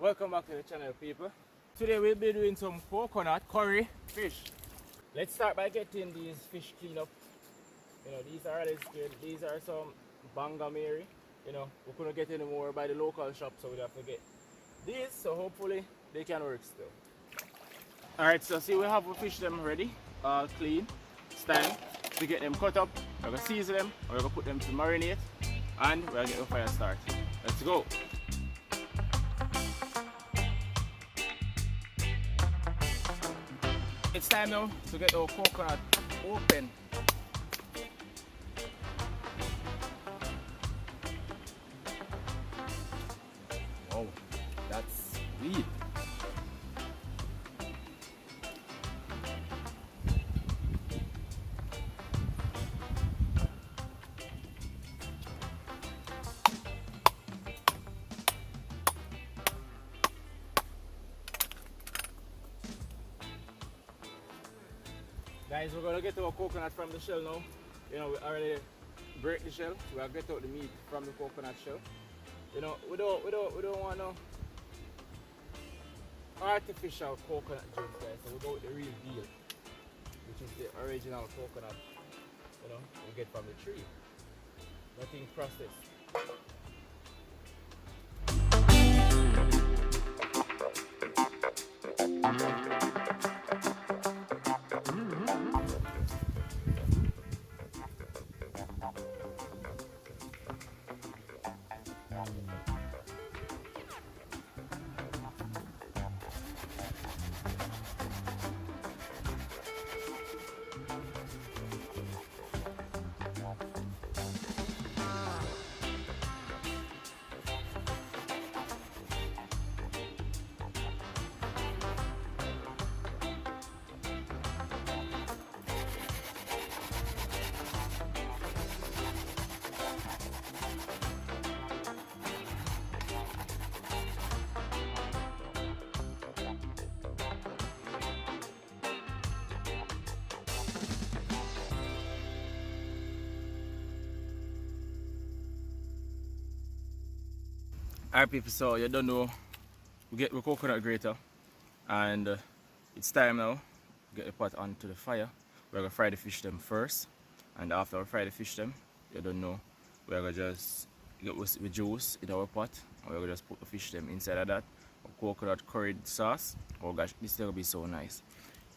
Welcome back to the channel, people. Today we'll be doing some coconut curry fish. Let's start by getting these fish cleaned up. You know, these are already scared. These are some bangamary. You know, we couldn't get any more by the local shop, so we have to get these. So hopefully they can work still. Alright, so see, we have to fish them ready, all clean. It's time to get them cut up. We're going to season them, we're going to put them to marinate, and we're going to get the fire started. Let's go. It's time now to get our coconut open. Wow, that's sweet. Guys, we're gonna get our coconut from the shell now. You know, we already break the shell, so we'll get out the meat from the coconut shell. You know, we don't want no artificial coconut juice, guys. So we go with the real deal, which is the original coconut. You know, we get from the tree. Nothing processed. Alright people, so you don't know, we get the coconut grater and it's time now to get the pot onto the fire. We're going to fry the fish them first, and after we fry the fish them, you don't know, we're going to just get the juice in our pot and we're going to just put the fish them inside of that coconut curried sauce. Oh gosh, this is going to be so nice.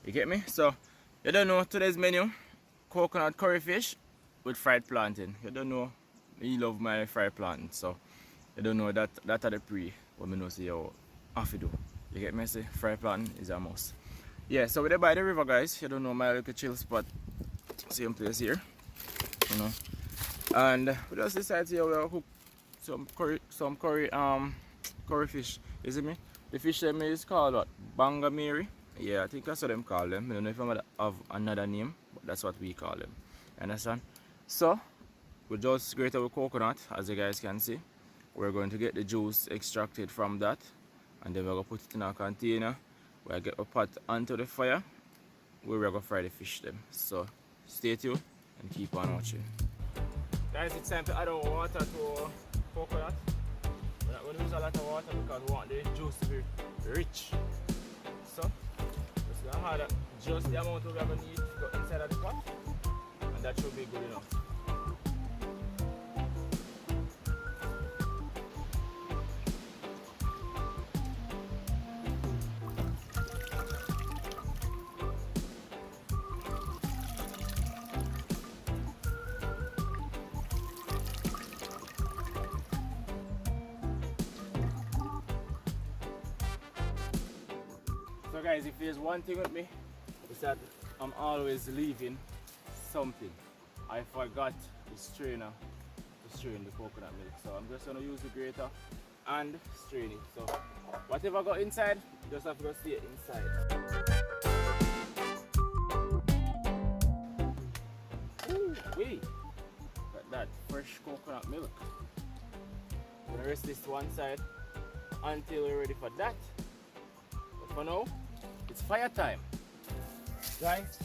You get me? So you don't know, today's menu, coconut curry fish with fried plantain. You don't know, me love my fried plantain, so you don't know that are the pre what me know say you have to do. You get me? Say fried plantain is a must. Yeah, so we're there by the river, guys. You don't know, my little chill spot. Same place here. You know. And we just decided here we'll cook some curry fish. You see me? The fish them is called what? Bangamary. Yeah, I think that's what them call them. I don't know if I have another name, but that's what we call them. Understand? So we just grate our coconut, as you guys can see. We're going to get the juice extracted from that, and then we're going to put it in a container. We'll get a pot onto the fire where we're going to fry the fish them. So stay tuned and keep on watching. Guys, it's time to add our water to our coconut. We're not going to use a lot of water because we want the juice to be rich. So just going to add just the amount we're going to need to go inside of the pot, and that should be good enough. So guys, if there's one thing with me, it's that I'm always leaving something. I forgot the strainer to strain the coconut milk, so I'm just going to use the grater and strain it. So whatever got inside, you just have to go see it inside. Ooh, wait, got that fresh coconut milk. I'm going to rest this to one side until we're ready for that. But for now, it's fire time. Guys,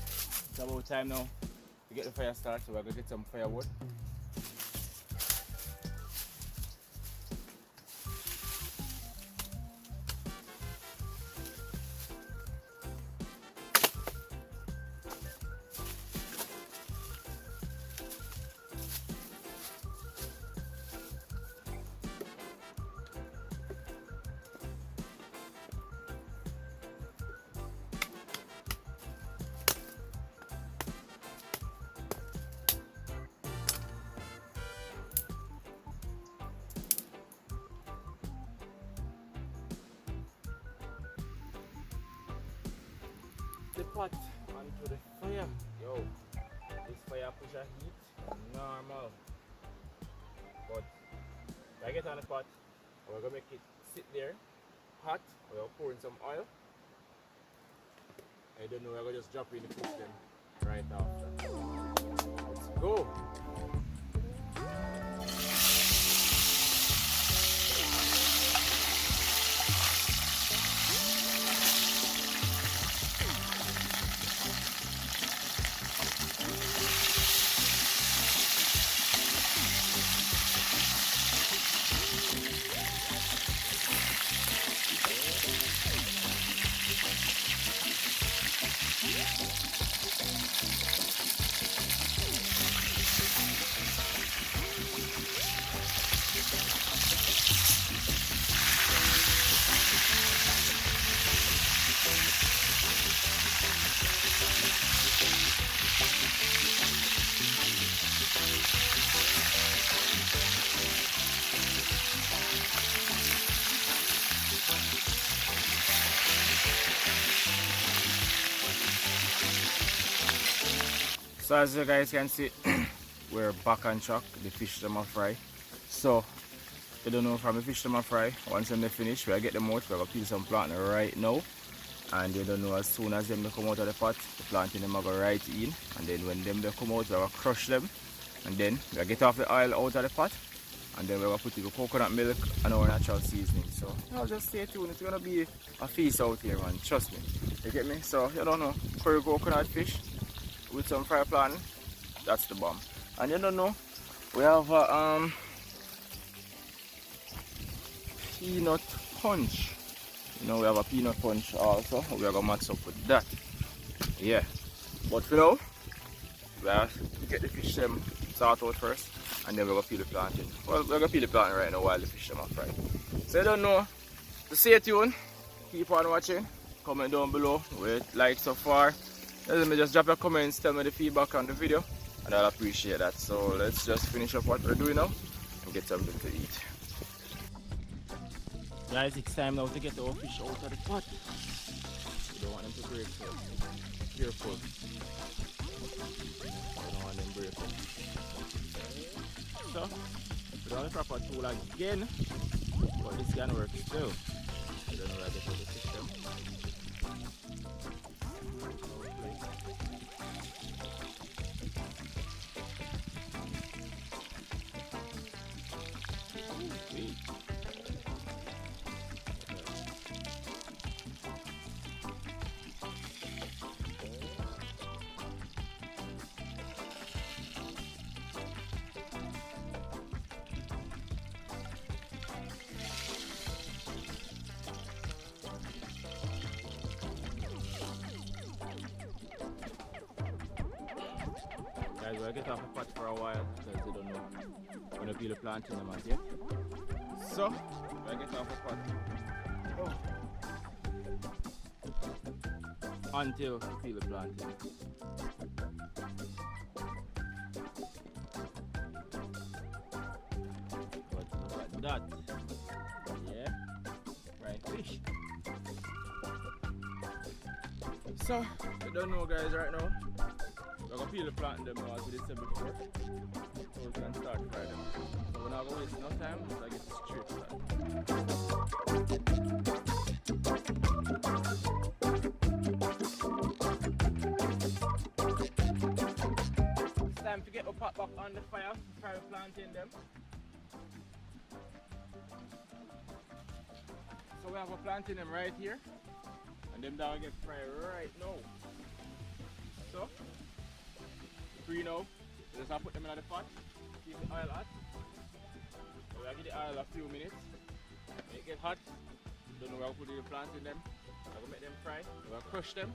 it's about time now to get the fire started, so we're going to get some firewood. pot onto the fire. Yo, this fire pressure heat normal. But I get on the pot, we're gonna make it sit there hot. We're pouring some oil. I don't know, we're gonna just drop in the fish then right after. Let's go. So as you guys can see, we're back on track. The fish them are fry. So you don't know from the fish them are fry. Once them they finish, we'll get them out. We're gonna peel some plantain right now. And you don't know, as soon as them they come out of the pot, the plantain them are go right in. And then when them they come out, we're gonna crush them. And then we'll get off the oil out of the pot. And then we're gonna put in the coconut milk and our natural seasoning. So I'll just stay tuned. It's gonna be a feast out here, man. Trust me. You get me? So you don't know, curry coconut fish with some fried plantain, that's the bomb. And you don't know, we have a peanut punch. You know, we have a peanut punch also. We are gonna match up with that. Yeah. But for now, we have to get the fish them salt out first, and then we're gonna peel the plantain. Well, we're gonna peel the plantain right now while the fish them are fried. So you don't know, to stay tuned, keep on watching, comment down below with likes so far. Let me just drop your comments, tell me the feedback on the video, and I'll appreciate that. So let's just finish up what we're doing now and get something to eat. Guys, it's time now to get our fish out of the pot. You don't want them to break, so careful. You don't want them to break. So, we don't have the proper tool again, but this can work too. I don't know where I get out the system. Guys, we'll get off the pot for a while because you don't know when to peel the plantain them as yet. So, we'll get off the pot until we peel the plantain. But look at that. Yeah, right fish. So, you don't know guys right now. We're going to peel the plantain them now as we did say before, so we can start fry them. So we're not going to waste no time, so I get straight to that. It's time to get the pot back on the fire, fry the plantain them. So we have a plantain them right here, and them down get fried right now. So, free now. Just put them in the pot, keep the oil hot. So we'll give the oil a few minutes. When it get hot, don't know where we'll put the plant in them. We're gonna make them fry. We'll crush them,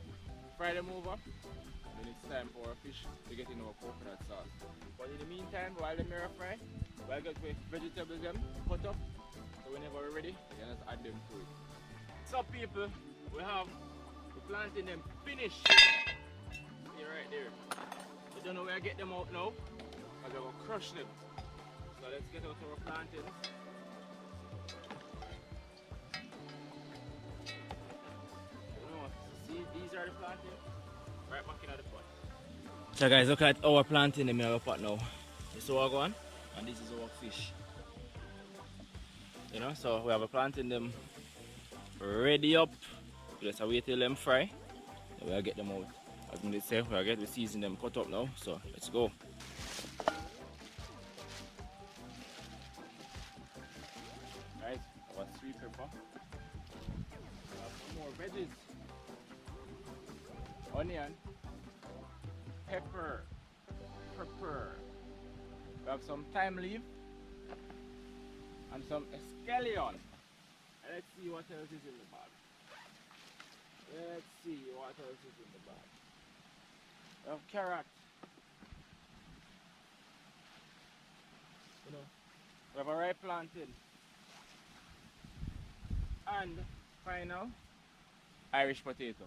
fry them over. And then it's time for our fish to get in our coconut sauce. But in the meantime, while them are fry, we'll get the vegetables them cut up. So whenever we're ready, we can just add them to it. So people, we have the plantain them finished. See right there. We don't know where to get them out now, because we're going to crush them. So let's get out our plantains. You know, see, these are the plantains. Right back in the pot. So guys, look at our plantain in the pot now. You see what going? And this is our fish. You know, so we have a plantain them ready up. Just wait till them fry. Then we'll get them out. As they say, we'll get the season them cut up now. So let's go. Guys, our sweet pepper. We have some more veggies. Onion. Pepper. We have some thyme leaf. And some scallion. Let's see what else is in the bag. Let's see what else is in the bag. We have carrot. You know, we have a ripe plantain. And final, Irish potato.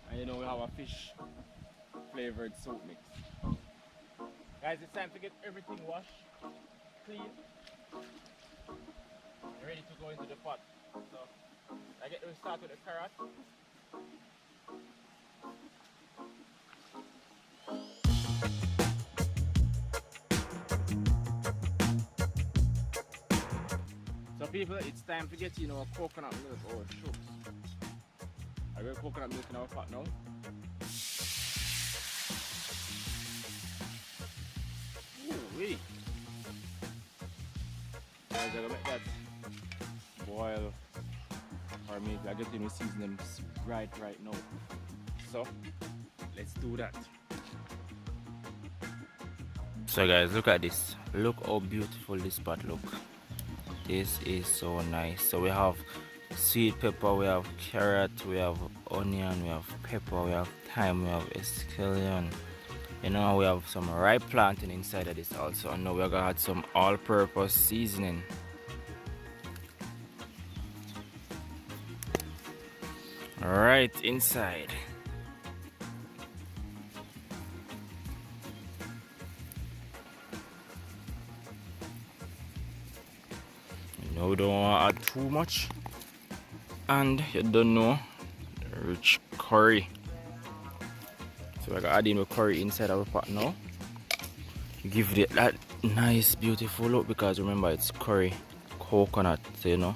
And you know we have a fish flavored soup mix. Guys, it's time to get everything washed, clean, ready to go into the pot. So we start with the carrot. So people, it's time to get coconut milk or shucks. I got coconut milk in our pot now. Ooh-wee. Guys, I'm gonna make that boil, or maybe I get to season them right now. So let's do that. So guys, look at this. Look how beautiful this pot look. This is so nice. So we have sweet pepper, we have carrot, we have onion, we have pepper, we have thyme, we have scallion. You know, we have some ripe plantain inside of this also. And now we're gonna add some all-purpose seasoning. Right inside. You know, we don't want to add too much. And you don't know, rich curry. So we're gonna add in the curry inside our pot now. Give it that nice, beautiful look, because remember it's curry, coconut. So, you know,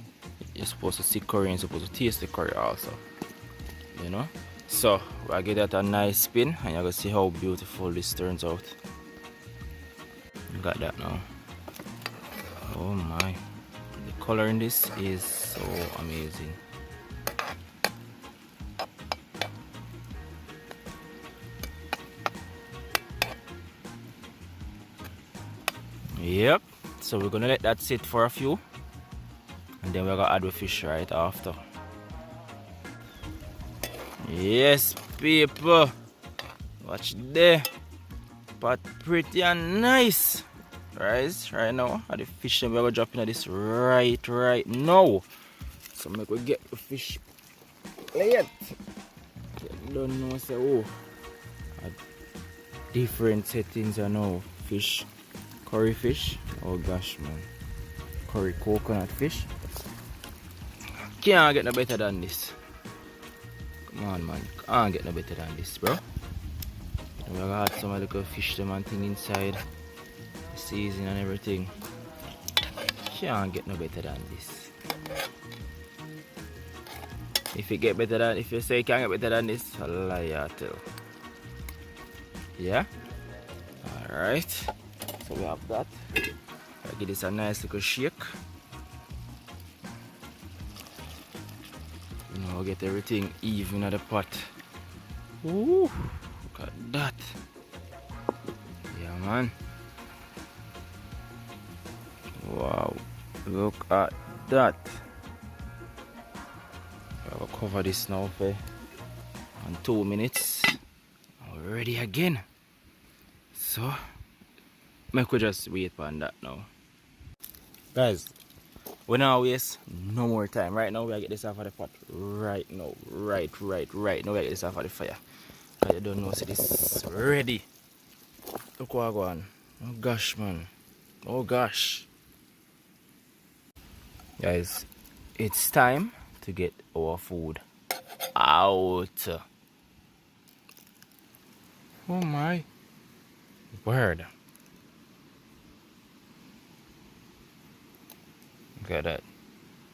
you're supposed to see curry and you're supposed to taste the curry also. You know, so we'll give that a nice spin, and you're gonna see how beautiful this turns out. You got that now. Oh my, the color in this is so amazing. Yep, so we're gonna let that sit for a few, and then we're gonna add the fish right after. Yes, people, watch there. But pretty and nice. Right now, and the fish we're gonna drop into this right now. So make we get the fish plate. Don't know, say oh, different settings are now. Fish, curry fish. Oh gosh, man, curry coconut fish. Can't get no better than this. Come on, man, can't get no better than this, bro. We're gonna add some little fish them and thing inside, the season and everything. Can't get no better than this. If you say you can't get better than this, a lie I tell. Yeah? Alright. So we have that. I'll give this a nice little shake. Now we'll get everything even at the pot. Ooh, look at that. Yeah, man. Wow, look at that. I'll cover this now for 2 minutes. We're ready again. So, we could just wait on that now. Guys, we now waste no more time. Right now, we get this off of the pot. Right now. Right now, we get this off of the fire. I don't know, see this ready. Look what I go on. Oh gosh, man. Oh gosh. Guys, it's time to get our food out. Oh my word. Look at that.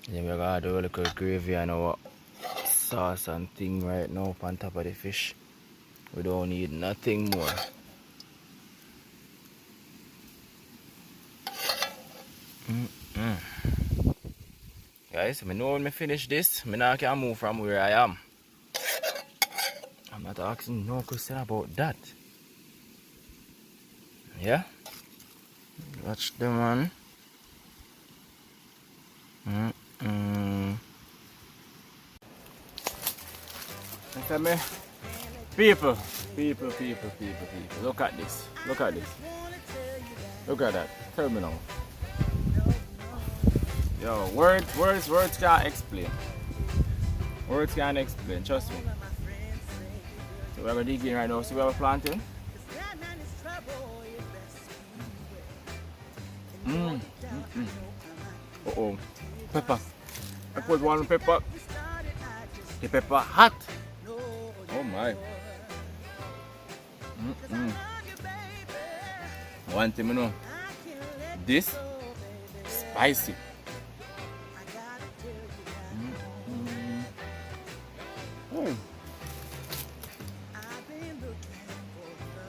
Then we're gonna do a little gravy and our sauce and thing right now on top of the fish. We don't need nothing more. Guys, I know when I finish this, I now can move from where I am. I'm not asking no question about that. Yeah? Watch the man. Look me. People. Look at this. Look at this. Look at that. Tell me now. Yo, words can't explain. Words can't explain, trust me. So we're gonna dig in right now. See where we're planting? Uh-oh. Pepper. I put one pepper. The pepper hot. Oh my. One thing you know. This spicy.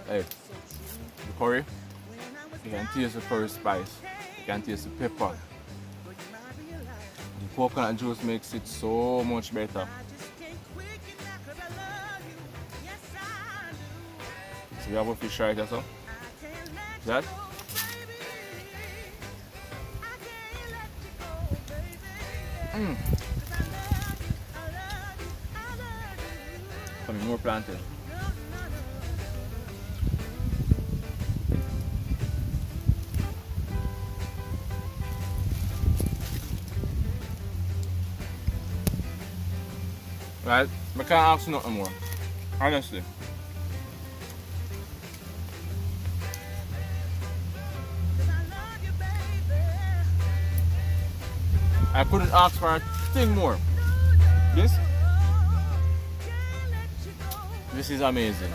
Hey, the curry, you can taste the curry spice, you can taste the pepper. The coconut juice makes it so much better. So we have a fish right here, so that. Coming more plantain. Right, I can't ask nothing more. Honestly. I couldn't ask for a thing more. This is amazing.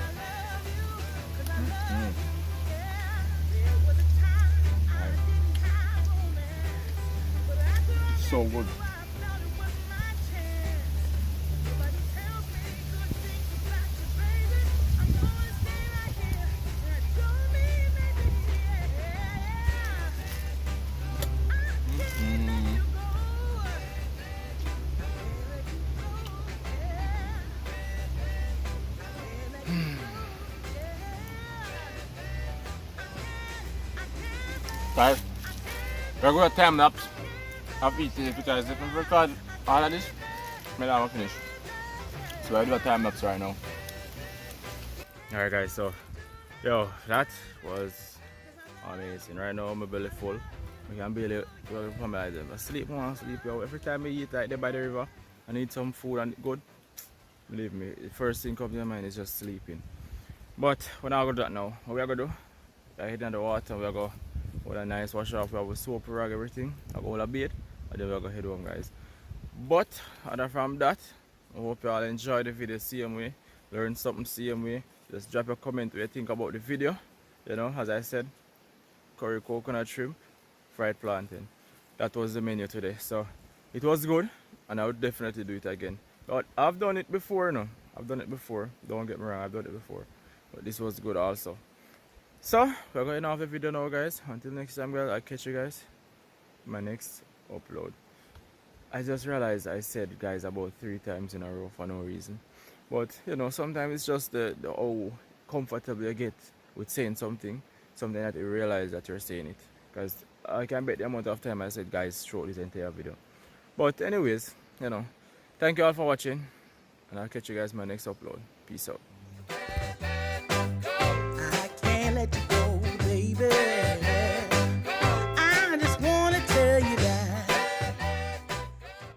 So good. Guys, we're going to time lapse of eating it because if I record all of this, I'm not finish. So we're doing a time lapse right now. Alright guys, so yo, that was amazing. Right now my belly full. I can barely sleep, man, sleep. Yo. Every time I eat like there by the river, I need some food and good. Believe me, the first thing comes to my mind is just sleeping. But we're not going to do that now. What we're going to do, I hit in the water, we're going to with a nice wash off, we have a soap rag, everything. I go all a bait, and then we're going to head home, guys. But other from that, I hope you all enjoy the video same way, learn something same way. Just drop a comment what you think about the video. You know, as I said, curry coconut shrimp, fried plantain. That was the menu today. So it was good, and I would definitely do it again. But I've done it before, no. I've done it before. Don't get me wrong, I've done it before. But this was good also. So we're going off the video now, guys. Until next time, guys, I'll catch you guys in my next upload. I just realized I said guys about 3 times in a row for no reason. But you know, sometimes it's just the how comfortable you get with saying something that you realize that you're saying it. Because I can bet the amount of time I said guys throughout this entire video. But anyways, you know, thank you all for watching, and I'll catch you guys in my next upload. Peace out.